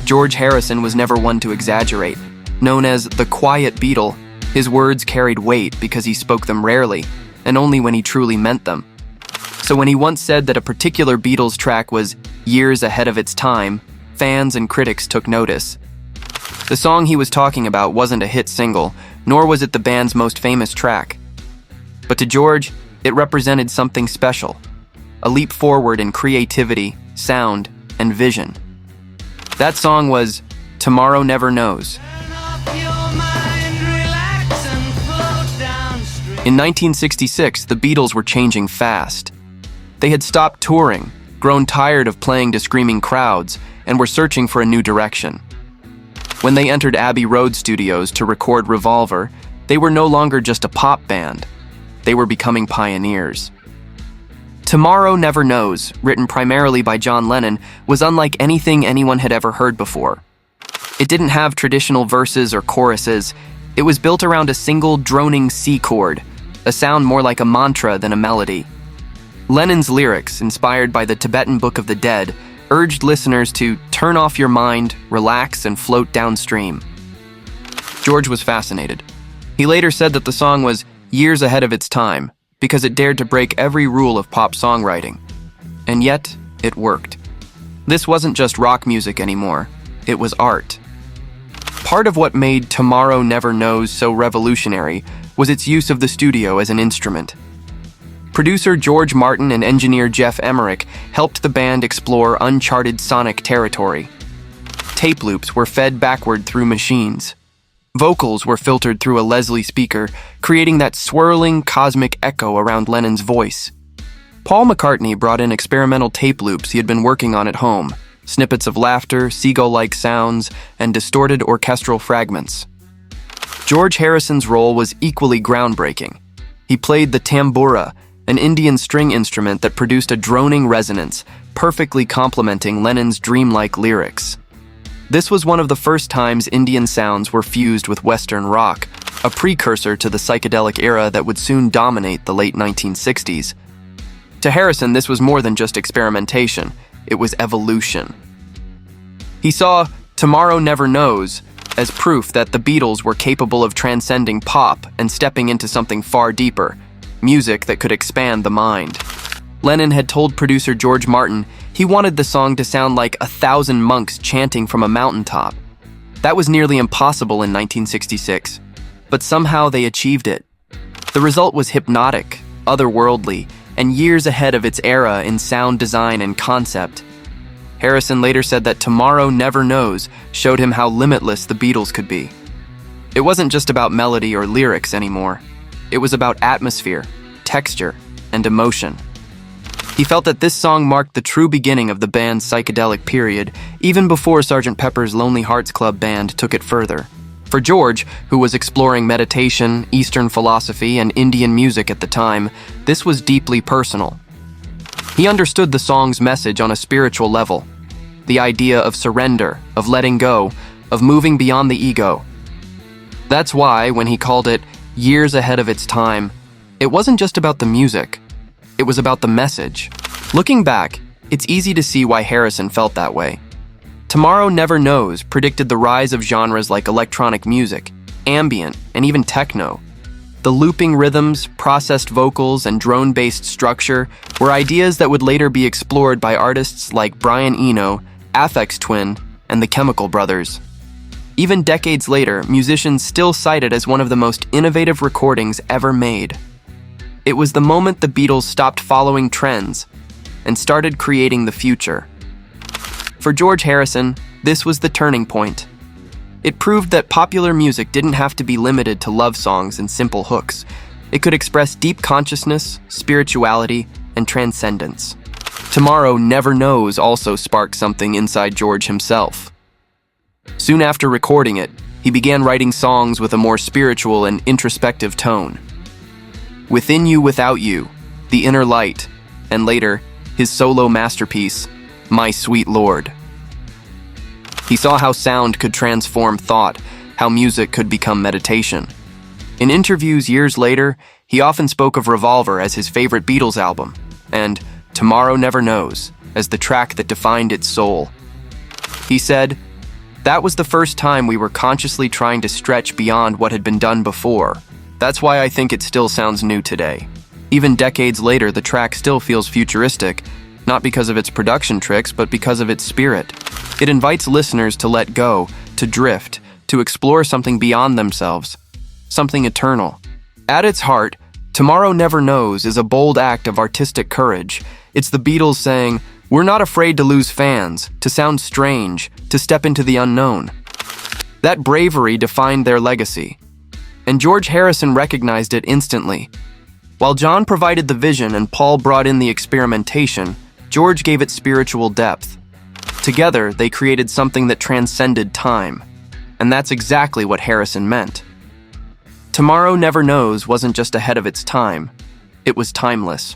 George Harrison was never one to exaggerate. Known as the Quiet Beatle, his words carried weight because he spoke them rarely, and only when he truly meant them. So when he once said that a particular Beatles track was years ahead of its time, fans and critics took notice. The song he was talking about wasn't a hit single, nor was it the band's most famous track. But to George, it represented something special, a leap forward in creativity, sound, and vision. That song was Tomorrow Never Knows. In 1966, the Beatles were changing fast. They had stopped touring, grown tired of playing to screaming crowds, and were searching for a new direction. When they entered Abbey Road Studios to record Revolver, they were no longer just a pop band. They were becoming pioneers. Tomorrow Never Knows, written primarily by John Lennon, was unlike anything anyone had ever heard before. It didn't have traditional verses or choruses. It was built around a single droning C chord, a sound more like a mantra than a melody. Lennon's lyrics, inspired by the Tibetan Book of the Dead, urged listeners to turn off your mind, relax, and float downstream. George was fascinated. He later said that the song was years ahead of its time because it dared to break every rule of pop songwriting. And yet, it worked. This wasn't just rock music anymore. It was art. Part of what made Tomorrow Never Knows so revolutionary was its use of the studio as an instrument. Producer George Martin and engineer Geoff Emerick helped the band explore uncharted sonic territory. Tape loops were fed backward through machines. Vocals were filtered through a Leslie speaker, creating that swirling cosmic echo around Lennon's voice. Paul McCartney brought in experimental tape loops he had been working on at home, snippets of laughter, seagull-like sounds, and distorted orchestral fragments. George Harrison's role was equally groundbreaking. He played the tambura, an Indian string instrument that produced a droning resonance, perfectly complementing Lennon's dreamlike lyrics. This was one of the first times Indian sounds were fused with Western rock, a precursor to the psychedelic era that would soon dominate the late 1960s. To Harrison, this was more than just experimentation, it was evolution. He saw Tomorrow Never Knows as proof that the Beatles were capable of transcending pop and stepping into something far deeper, music that could expand the mind. Lennon had told producer George Martin he wanted the song to sound like 1,000 monks chanting from a mountaintop. That was nearly impossible in 1966, but somehow they achieved it. The result was hypnotic, otherworldly, and years ahead of its era in sound design and concept. Harrison later said that Tomorrow Never Knows showed him how limitless the Beatles could be. It wasn't just about melody or lyrics anymore. It was about atmosphere, texture, and emotion. He felt that this song marked the true beginning of the band's psychedelic period, even before Sgt. Pepper's Lonely Hearts Club Band took it further. For George, who was exploring meditation, Eastern philosophy, and Indian music at the time, this was deeply personal. He understood the song's message on a spiritual level. The idea of surrender, of letting go, of moving beyond the ego. That's why, when he called it years ahead of its time, it wasn't just about the music. It was about the message. Looking back, it's easy to see why Harrison felt that way. Tomorrow Never Knows predicted the rise of genres like electronic music, ambient, and even techno. The looping rhythms, processed vocals, and drone-based structure were ideas that would later be explored by artists like Brian Eno, Aphex Twin, and the Chemical Brothers. Even decades later, musicians still cite it as one of the most innovative recordings ever made. It was the moment the Beatles stopped following trends and started creating the future. For George Harrison, this was the turning point. It proved that popular music didn't have to be limited to love songs and simple hooks. It could express deep consciousness, spirituality, and transcendence. Tomorrow Never Knows also sparked something inside George himself. Soon after recording it, he began writing songs with a more spiritual and introspective tone. Within You Without You, The Inner Light, and later, his solo masterpiece, My Sweet Lord. He saw how sound could transform thought, how music could become meditation. In interviews years later, he often spoke of Revolver as his favorite Beatles album, and Tomorrow Never Knows as the track that defined its soul. He said, That was the first time we were consciously trying to stretch beyond what had been done before. That's why I think it still sounds new today. Even decades later, the track still feels futuristic, not because of its production tricks, but because of its spirit. It invites listeners to let go, to drift, to explore something beyond themselves, something eternal. At its heart, Tomorrow Never Knows is a bold act of artistic courage. It's the Beatles saying, "We're not afraid to lose fans, to sound strange, to step into the unknown." That bravery defined their legacy, and George Harrison recognized it instantly. While John provided the vision and Paul brought in the experimentation, George gave it spiritual depth. Together, they created something that transcended time, and that's exactly what Harrison meant. Tomorrow Never Knows wasn't just ahead of its time, it was timeless.